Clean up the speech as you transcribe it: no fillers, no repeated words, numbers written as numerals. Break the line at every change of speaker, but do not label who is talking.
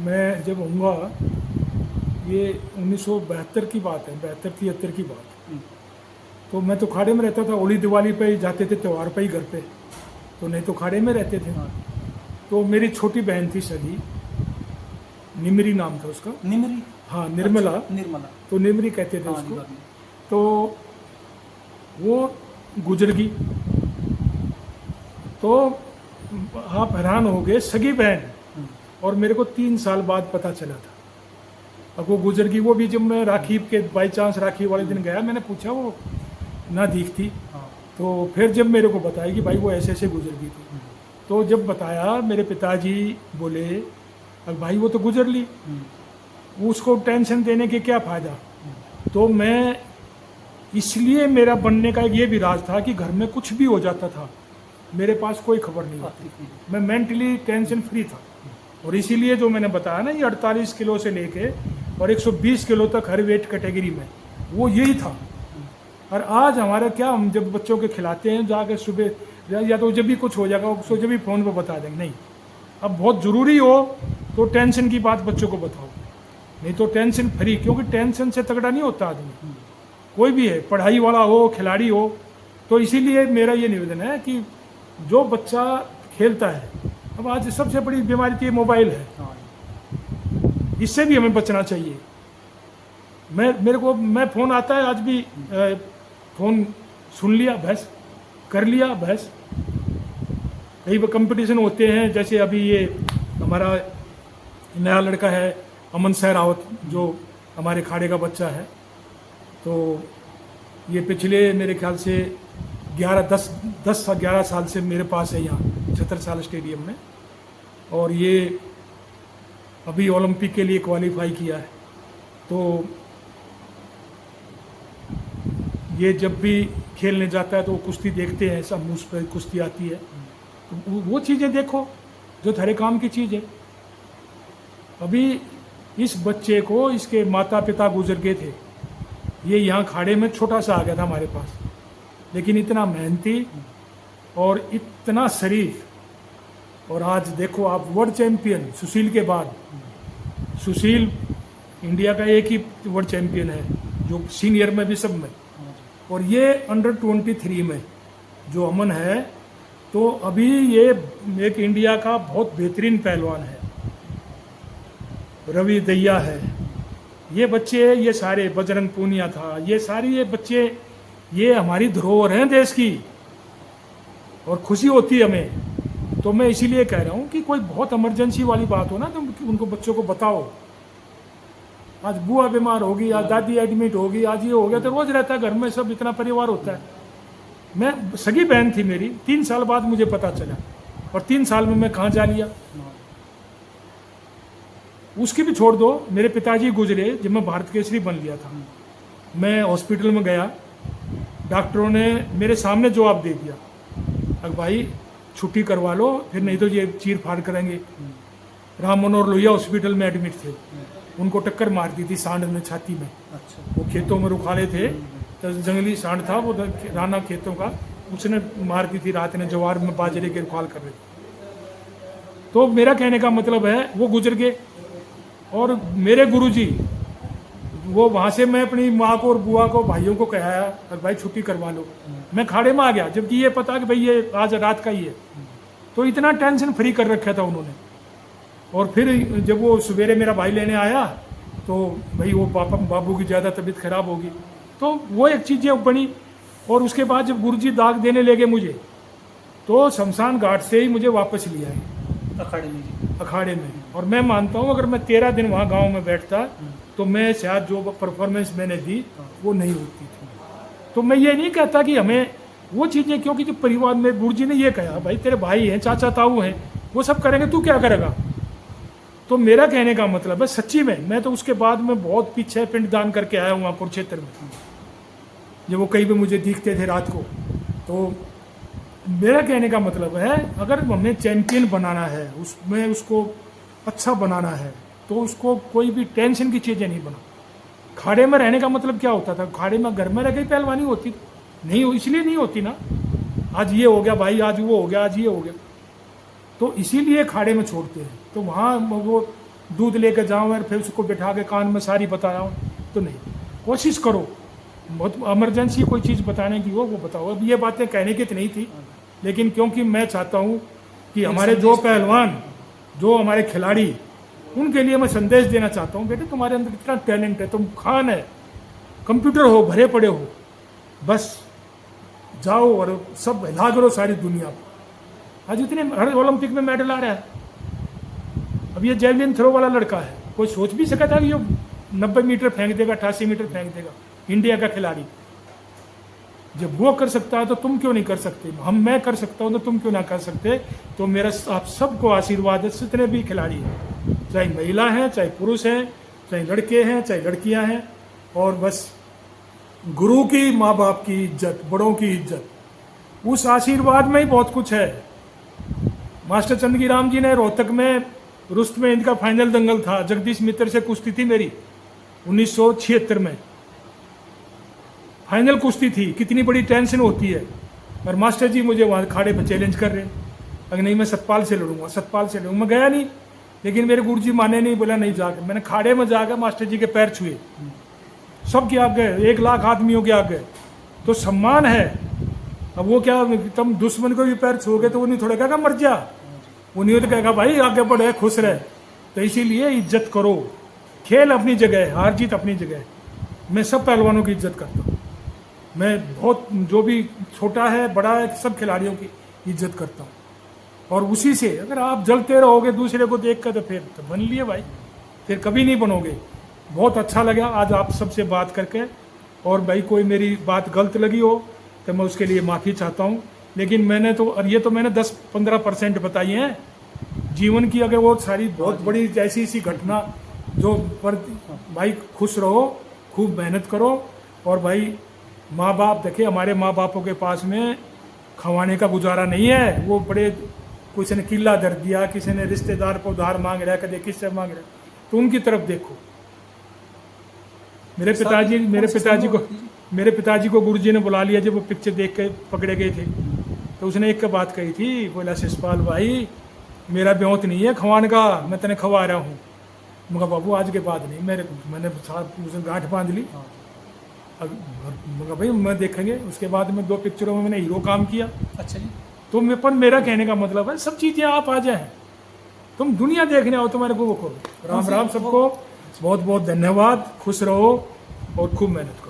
मैं जब होऊंगा, ये 1972 की बात है, 72-73 की बात।
हम्म,
तो मैं तो खाड़े में रहता था, होली दिवाली पे ही जाते थे, त्यौहार पे ही घर पे। तो नहीं तो खाड़े में रहते थे।
हाँ।
तो मेरी छोटी बहन थी सगी, निमरी नाम था उसका।
निमरी।
हाँ, निर्मला।
अच्छा, निर्मला।
तो निमरी कहते थे
हाँ जी,
उसको।
बाद में।
तो वो गुजर गई। तो आप हैरान हो गए, सगी बहन।
हम्म,
और मेरे को 3 साल बाद पता चला था। अब वो गुजर गई, वो भी जब मैं राखी के बाई चांस राखी वाले दिन गया, मैंने पूछा, वो ना दिखती।
हाँ।
तो फिर जब मेरे को बताया कि भाई वो ऐसे ऐसे गुजर गई थी,
हम्म,
तो जब बताया, मेरे पिताजी बोले, अब भाई वो तो गुजर ली,
हम्म,
उसको टेंशन देने के क्या फ़ायदा। तो मैं, इसलिए मेरा बनने का ये भी राज था कि घर में कुछ भी हो जाता था, मेरे पास कोई खबर नहीं होती।
ठीक है।
मैं मेंटली टेंशन फ्री था। और इसीलिए जो मैंने बताया ना, ये 48 किलो से लेके और 120 किलो तक हर वेट कैटेगरी में, वो यही था। और आज हमारा क्या, हम जब बच्चों के खिलाते हैं जाके सुबह, या तो जब भी कुछ हो जाएगा उसको जब भी फ़ोन पर बता देंगे, नहीं, अब बहुत ज़रूरी हो तो टेंशन की बात बच्चों को बताओ, नहीं तो टेंशन फ्री, क्योंकि टेंशन से तगड़ा नहीं होता आदमी, कोई भी है, पढ़ाई वाला हो, खिलाड़ी हो। तो इसीलिए मेरा ये निवेदन है कि जो बच्चा खेलता है, अब आज सबसे बड़ी बीमारी तो ये मोबाइल है,
हाँ।
इससे भी हमें बचना चाहिए। मैं फ़ोन आता है आज भी, फ़ोन सुन लिया बस, कर लिया बस। कई कंपटीशन होते हैं, जैसे अभी ये हमारा नया लड़का है अमन सह रावत, जो हमारे खाड़े का बच्चा है। तो ये पिछले मेरे ख्याल से 11 साल से मेरे पास है यहाँ छत्रसाल स्टेडियम में। और ये अभी ओलंपिक के लिए क्वालिफाई किया है। तो ये जब भी खेलने जाता है तो वो कुश्ती देखते हैं, सब मुझ पर कुश्ती आती है, तो वो चीज़ें देखो जो थारे काम की चीज़ है। अभी इस बच्चे को इसके माता पिता गुजर गए थे, ये यहाँ खाड़े में छोटा सा आ गया था हमारे पास, लेकिन इतना मेहनती और इतना शरीफ। और आज देखो आप, वर्ल्ड चैंपियन सुशील के बाद, सुशील इंडिया का एक ही वर्ल्ड चैंपियन है जो सीनियर में भी, सब में। और ये अंडर 23 में जो अमन है, तो अभी ये एक इंडिया का बहुत बेहतरीन पहलवान है। रवि दैया है, ये बच्चे, ये सारे, बजरंग पूनिया था, ये सारे ये बच्चे, ये हमारी धरोहर हैं देश की, और खुशी होती है हमें। तो मैं इसीलिए कह रहा हूँ कि कोई बहुत इमरजेंसी वाली बात हो ना, तो उनको बच्चों को बताओ। आज बुआ बीमार होगी, आज दादी एडमिट होगी, आज ये हो गया, तो रोज रहता है घर में, सब इतना परिवार होता है। मैं, सगी बहन थी मेरी, 3 साल बाद मुझे पता चला, और 3 साल में मैं कहाँ जा लिया। उसकी भी छोड़ दो, मेरे पिताजी गुजरे जब मैं भारत केसरी बन लिया था। मैं हॉस्पिटल में गया, डॉक्टरों ने मेरे सामने जवाब दे दिया, अब भाई छुट्टी करवा लो, फिर नहीं तो ये चीर फाड़ करेंगे। राम मनोहर लोहिया हॉस्पिटल में एडमिट थे, उनको टक्कर मार दी थी सांड ने छाती में।
अच्छा।
वो खेतों में रुखाले थे, तो जंगली सांड था वो, राना खेतों का, उसने मार दी थी रात ने, जवार में बाजरे के रुखाल कर रहे थे। तो मेरा कहने का मतलब है, वो गुजर गए। और मेरे गुरुजी, वो वहाँ से मैं अपनी माँ को और बुआ को, भाइयों को कहा, और भाई छुट्टी करवा लो। मैं खाड़े में आ गया, जबकि ये पता कि भाई ये आज रात का ही है। तो इतना टेंशन फ्री कर रखा था उन्होंने। और फिर जब वो सवेरे मेरा भाई लेने आया, तो भाई वो बाबू की ज़्यादा तबीयत खराब होगी, तो वो एक चीज़ें बनी। और उसके बाद जब गुरुजी दाग देने लगे मुझे, तो शमशान घाट से ही मुझे वापस लिया है
अखाड़े में जी।
अखाड़े में। और मैं मानता हूँ, अगर मैं 13 दिन वहाँ गांव में बैठता, तो मैं शायद जो परफॉर्मेंस मैंने दी वो नहीं होती थी। तो मैं ये नहीं कहता कि हमें वो चीज़ें, क्योंकि जो परिवार में गुरुजी ने ये कहा, भाई तेरे भाई हैं, चाचा ताऊ हैं, वो सब करेंगे, तू क्या करेगा। तो मेरा कहने का मतलब है, सच्ची में मैं तो उसके बाद में बहुत पीछे पिंडदान करके आया हूँ वहाँ कुरुक्षेत्र में, जब वो कहीं भी मुझे दिखते थे रात को। तो मेरा कहने का मतलब है, अगर हमें चैंपियन बनाना है, उसमें उसको अच्छा बनाना है, तो उसको कोई भी टेंशन की चीज़ें नहीं बना। खाड़े में रहने का मतलब क्या होता था, खाड़े में घर में रह के पहलवानी होती नहीं, इसलिए नहीं होती ना। आज ये हो गया भाई, आज वो हो गया, आज ये हो गया, तो इसीलिए खाड़े में छोड़ते हैं। तो वहाँ वो दूध लेकर जाऊँ और फिर उसको बैठा के कान में सारी बताऊँ, तो नहीं। कोशिश करो, बहुत इमरजेंसी कोई चीज़ बताने की हो वो बताओ। अब ये बातें कहने की तो नहीं थी, लेकिन क्योंकि मैं चाहता हूँ कि हमारे जो पहलवान, जो हमारे खिलाड़ी, उनके लिए मैं संदेश देना चाहता हूँ, बेटे तुम्हारे अंदर इतना टैलेंट है, तुम खान है, कंप्यूटर हो, भरे पड़े हो, बस जाओ और सब हिला करो सारी दुनिया को। आज इतने हर ओलंपिक में मेडल आ रहा है। अब ये जेवलिन थ्रो वाला लड़का है, कोई सोच भी सका था कि ये 90 मीटर फेंक देगा, 88 मीटर फेंक देगा, इंडिया का खिलाड़ी। जब वो कर सकता है तो तुम क्यों नहीं कर सकते? मैं कर सकता हूँ तो तुम क्यों ना कर सकते? तो मेरा आप सबको आशीर्वाद है, जितने भी खिलाड़ी हैं, चाहे महिला हैं, चाहे पुरुष हैं, चाहे लड़के हैं, चाहे लड़कियां हैं, और बस गुरु की, माँ बाप की इज्जत, बड़ों की इज्जत, उस आशीर्वाद में ही बहुत कुछ है। मास्टर चंदगी राम जी ने रोहतक में रुस्त में इनका फाइनल दंगल था, जगदीश मित्र से कुश्ती थी मेरी 1976 में, फाइनल कुश्ती थी। कितनी बड़ी टेंशन होती है, और मास्टर जी मुझे वहाँ खाड़े पर चैलेंज कर रहे, अगर नहीं मैं सतपाल से लड़ूंगा, सतपाल से लड़ूंगा। मैं गया नहीं, लेकिन मेरे गुरु जी माने नहीं, बोला नहीं जाकर। मैंने खाड़े में जाकर मास्टर जी के पैर छुए, सब के आगे, 1 लाख आदमियों के आगे, तो सम्मान है। अब वो क्या, तुम दुश्मन को भी पैर छूओगे तो वो नहीं थोड़ा कहेगा मर जा, वो नहीं तो कहेगा भाई आगे बढ़े, खुश रहे। तो इसीलिए इज्जत करो, खेल अपनी जगह है, हार जीत अपनी जगह है। मैं सब पहलवानों की इज्जत करता हूँ, मैं बहुत, जो भी छोटा है बड़ा है, सब खिलाड़ियों की इज्जत करता हूँ। और उसी से अगर आप जलते रहोगे दूसरे को देख कर, तो फिर तो बन लिए भाई, फिर कभी नहीं बनोगे। बहुत अच्छा लगा आज आप सबसे बात करके, और भाई कोई मेरी बात गलत लगी हो तो मैं उसके लिए माफ़ी चाहता हूँ। लेकिन मैंने तो, और ये तो मैंने 10-15% बताई हैं जीवन की। अगर वो सारी बहुत बड़ी ऐसी ऐसी घटना जो पर, भाई खुश रहो, खूब मेहनत करो। और भाई माँ बाप देखे, हमारे माँ बापों के पास में खवाने का गुजारा नहीं है। वो बड़े, किसी ने किला धर दिया, किसी ने रिश्तेदार को उधार मांग रहा है, कदे किससे मांग रहा है, तो उनकी तरफ देखो। मेरे पिताजी को गुरुजी ने बुला लिया जब वो पिक्चर देख के पकड़े गए थे, तो उसने एक बात कही थी, बोला शिषपाल भाई मेरा ब्योत नहीं है खवान का, मैं तेने खवा रहा हूँ। मगर बाबू आज के बाद नहीं, मैंने उसने गांठ बांध ली। अब मगर भाई मैं देखेंगे। उसके बाद में 2 पिक्चरों में मैंने हीरो काम किया।
अच्छा जी।
तो मेरा कहने का मतलब है, सब चीज़ें आप आ जाए, तुम दुनिया देखने आओ, तुम्हारे को वो करो। राम राम सबको, बहुत बहुत धन्यवाद, खुश रहो और खूब मेहनत करो।